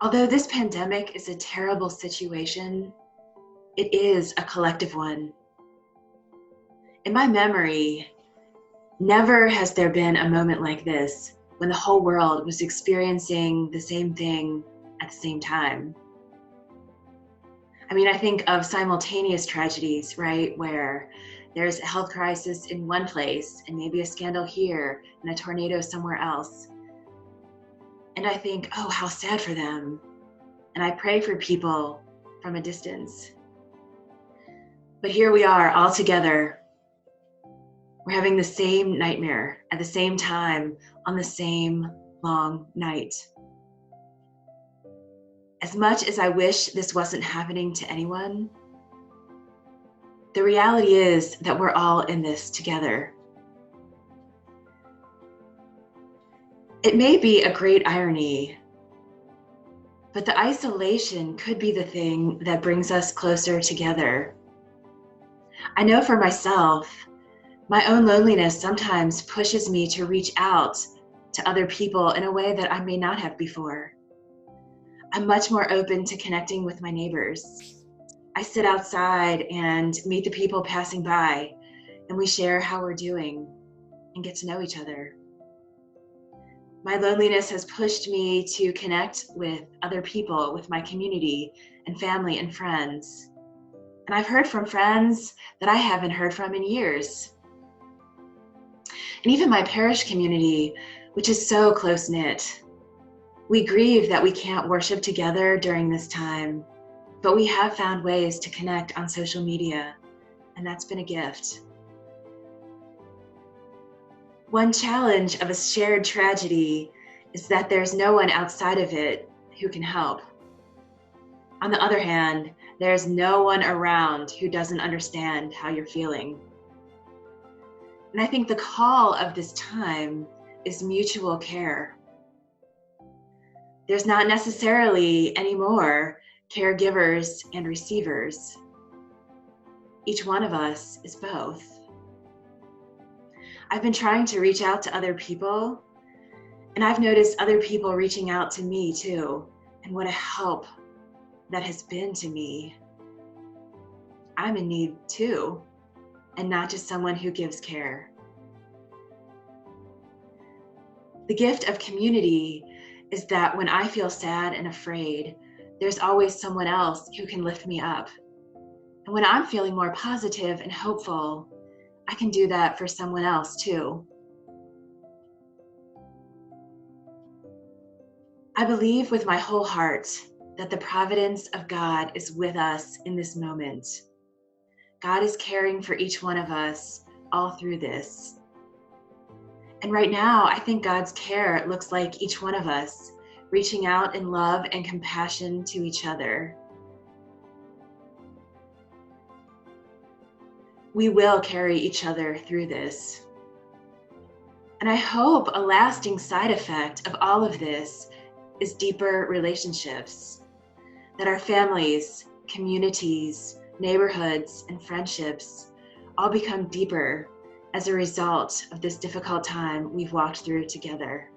Although this pandemic is a terrible situation, it is a collective one. In my memory, never has there been a moment like this when the whole world was experiencing the same thing at the same time. I mean, I think of simultaneous tragedies, right? Where there's a health crisis in one place and maybe a scandal here and a tornado somewhere else. And I think, oh, how sad for them. And I pray for people from a distance. But here we are all together. We're having the same nightmare at the same time on the same long night. As much as I wish this wasn't happening to anyone, the reality is that we're all in this together. It may be a great irony, but the isolation could be the thing that brings us closer together. I know for myself, my own loneliness sometimes pushes me to reach out to other people in a way that I may not have before. I'm much more open to connecting with my neighbors. I sit outside and meet the people passing by, and we share how we're doing and get to know each other. My loneliness has pushed me to connect with other people, with my community and family and friends. And I've heard from friends that I haven't heard from in years. And even my parish community, which is so close-knit. We grieve that we can't worship together during this time, but we have found ways to connect on social media, and that's been a gift. One challenge of a shared tragedy is that there's no one outside of it who can help. On the other hand, there's no one around who doesn't understand how you're feeling. And I think the call of this time is mutual care. There's not necessarily any more caregivers and receivers. Each one of us is both. I've been trying to reach out to other people, and I've noticed other people reaching out to me too, and what a help that has been to me. I'm in need too, and not just someone who gives care. The gift of community is that when I feel sad and afraid, there's always someone else who can lift me up. And when I'm feeling more positive and hopeful, I can do that for someone else too. I believe with my whole heart that the providence of God is with us in this moment. God is caring for each one of us all through this. And right now, I think God's care looks like each one of us reaching out in love and compassion to each other. We will carry each other through this. And I hope a lasting side effect of all of this is deeper relationships, that our families, communities, neighborhoods, and friendships all become deeper as a result of this difficult time we've walked through together.